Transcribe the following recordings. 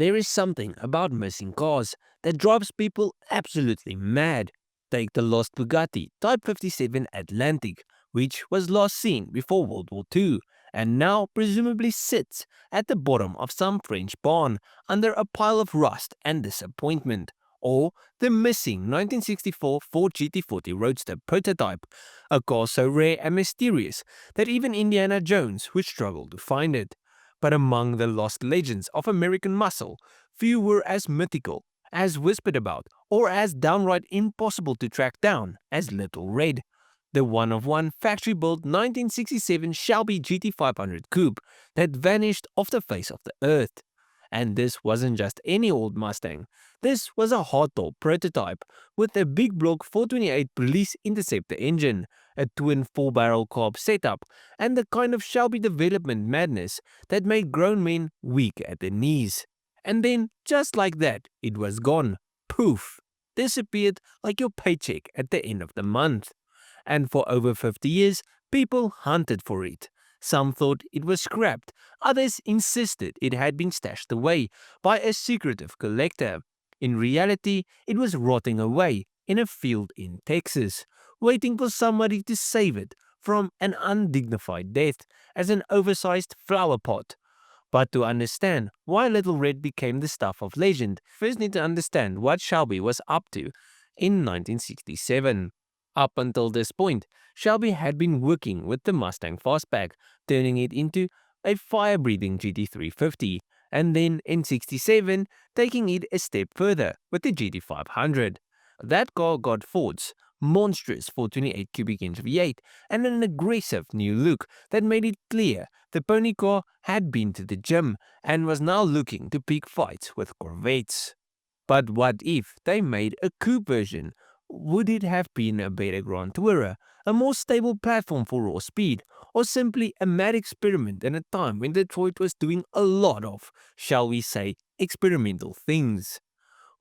There is something about missing cars that drives people absolutely mad. Take the lost Bugatti Type 57 Atlantic, which was last seen before World War II and now presumably sits at the bottom of some French barn under a pile of rust and disappointment. Or the missing 1964 Ford GT40 Roadster prototype, a car so rare and mysterious that even Indiana Jones would struggle to find it. But among the lost legends of American muscle, few were as mythical, as whispered about, or as downright impossible to track down as Little Red, the one-of-one factory-built 1967 Shelby GT500 coupe that vanished off the face of the earth. And this wasn't just any old Mustang. This was a hardtop prototype with a big block 428 Police Interceptor engine, a twin 4-barrel carb setup, and the kind of Shelby development madness that made grown men weak at the knees. And then, just like that, it was gone. Poof! Disappeared like your paycheck at the end of the month. And for over 50 years, people hunted for it. Some thought it was scrapped, others insisted it had been stashed away by a secretive collector. In reality, it was rotting away in a field in Texas, waiting for somebody to save it from an undignified death as an oversized flower pot. But to understand why Little Red became the stuff of legend, first need to understand what Shelby was up to in 1967. Up until this point, Shelby had been working with the Mustang Fastback, turning it into a fire-breathing GT350, and then in 67, taking it a step further with the GT500. That car got Ford's monstrous 428 cubic inch V8 and an aggressive new look that made it clear the pony car had been to the gym and was now looking to pick fights with Corvettes. But what if they made a coupe version? Would it have been a better Grand Tourer, a more stable platform for raw speed, or simply a mad experiment in a time when Detroit was doing a lot of, shall we say, experimental things?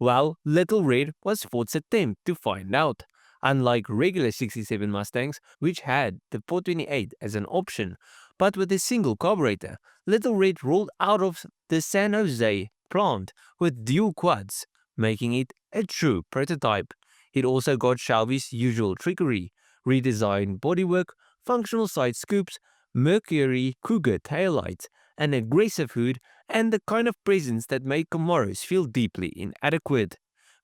Well, Little Red was Ford's attempt to find out. Unlike regular 67 Mustangs, which had the 428 as an option, but with a single carburetor, Little Red rolled out of the San Jose plant with dual quads, making it a true prototype. It also got Shelby's usual trickery, redesigned bodywork, functional side scoops, Mercury Cougar taillights, an aggressive hood, and the kind of presence that made Camaros feel deeply inadequate.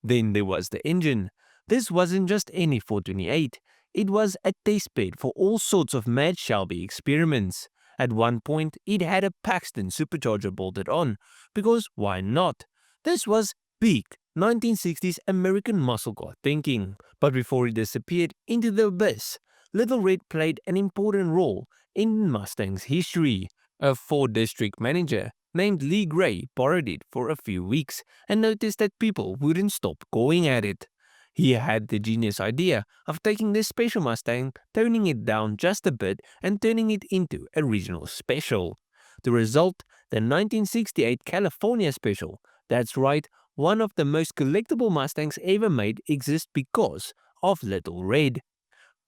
Then there was the engine. This wasn't just any 428, it was a testbed for all sorts of mad Shelby experiments. At one point, it had a Paxton supercharger bolted on, because why not? This was peak 1960s American muscle car thinking. But before it disappeared into the abyss, Little Red played an important role in Mustang's history. A Ford district manager named Lee Gray borrowed it for a few weeks and noticed that people wouldn't stop going at it. He had the genius idea of taking this special Mustang, toning it down just a bit and turning it into a regional special. The result, the 1968 California Special. That's right, one of the most collectible Mustangs ever made exists because of Little Red.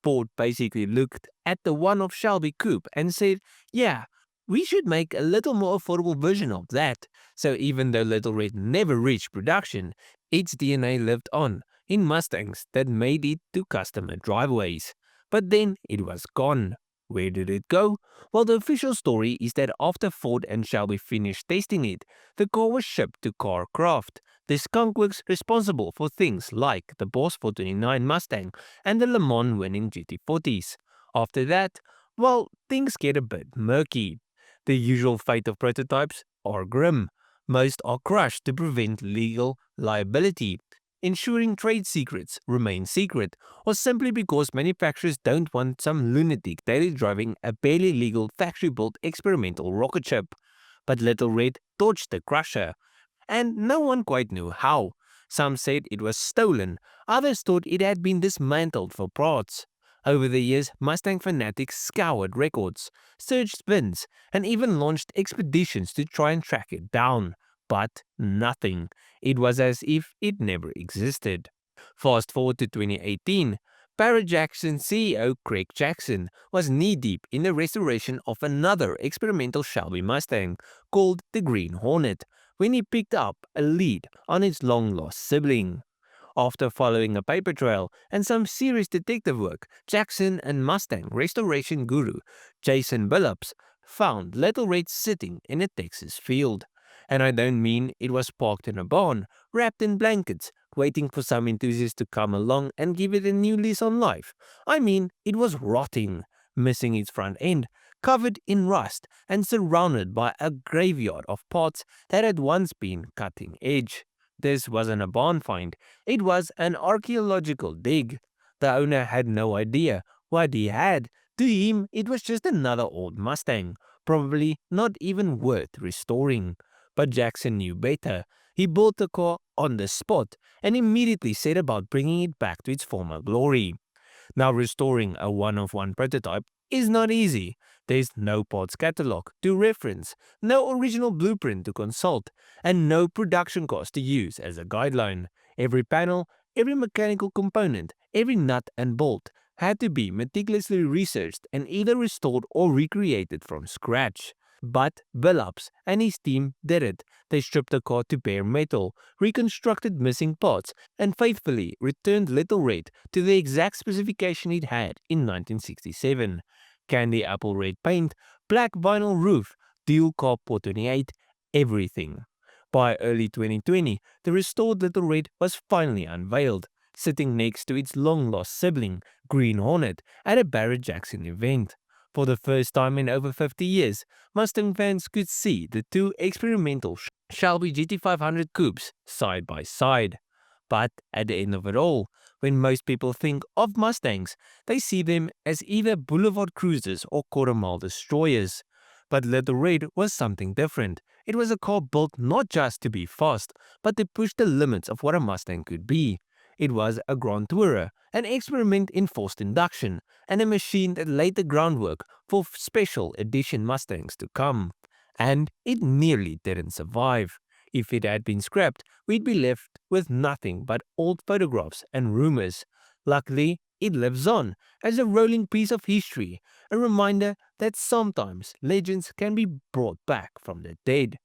Ford basically looked at the one-off Shelby coupe and said, yeah, we should make a little more affordable version of that. So even though Little Red never reached production, its DNA lived on in Mustangs that made it to customer driveways. But then it was gone. Where did it go? Well, the official story is that after Ford and Shelby finished testing it, the car was shipped to Carcraft, the skunkworks responsible for things like the Boss 429 Mustang and the Le Mans winning GT40s. After that, well, things get a bit murky. The usual fate of prototypes are grim. Most are crushed to prevent legal liability, ensuring trade secrets remain secret, or simply because manufacturers don't want some lunatic daily driving a barely legal factory-built experimental rocket ship. But Little Red dodged the crusher, and no one quite knew how. Some said it was stolen, others thought it had been dismantled for parts. Over the years, Mustang fanatics scoured records, searched bins, and even launched expeditions to try and track it down. But nothing. It was as if it never existed. Fast forward to 2018, Barrett Jackson CEO Craig Jackson was knee-deep in the restoration of another experimental Shelby Mustang called the Green Hornet, when he picked up a lead on its long-lost sibling. After following a paper trail and some serious detective work, Jackson and Mustang restoration guru Jason Billups found Little Red sitting in a Texas field. And I don't mean it was parked in a barn, wrapped in blankets, waiting for some enthusiast to come along and give it a new lease on life. I mean, it was rotting, missing its front end, covered in rust, and surrounded by a graveyard of parts that had once been cutting edge. This wasn't a barn find, it was an archaeological dig. The owner had no idea what he had. To him, it was just another old Mustang, probably not even worth restoring. But Jackson knew better. He built the car on the spot and immediately set about bringing it back to its former glory. Now, restoring a one-of-one prototype is not easy. There's no parts catalog to reference, no original blueprint to consult, and no production cost to use as a guideline. Every panel, every mechanical component, every nut and bolt had to be meticulously researched and either restored or recreated from scratch. But Billups and his team did it. They stripped the car to bare metal, reconstructed missing parts, and faithfully returned Little Red to the exact specification it had in 1967. Candy apple red paint, black vinyl roof, dual carport 28, everything. By early 2020, the restored Little Red was finally unveiled, sitting next to its long-lost sibling, Green Hornet, at a Barrett-Jackson event. For the first time in over 50 years, Mustang fans could see the two experimental Shelby GT500 coupes side by side. But at the end of it all, when most people think of Mustangs, they see them as either boulevard cruisers or quarter-mile destroyers. But Little Red was something different. It was a car built not just to be fast, but to push the limits of what a Mustang could be. It was a Grand Tourer, an experiment in forced induction, and a machine that laid the groundwork for special edition Mustangs to come. And it nearly didn't survive. If it had been scrapped, we'd be left with nothing but old photographs and rumors. Luckily, it lives on as a rolling piece of history, a reminder that sometimes legends can be brought back from the dead.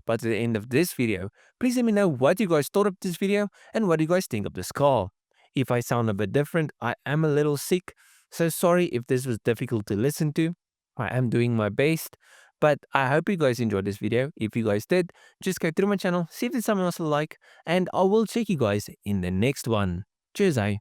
But at the end of this video, please let me know what you guys thought of this video and what you guys think of this car. If I sound a bit different, I am a little sick, so sorry if this was difficult to listen to. I am doing my best, but I hope you guys enjoyed this video. If you guys did, just go through my channel, see if there's someone else to like, and I will check you guys in the next one. Cheers, eh?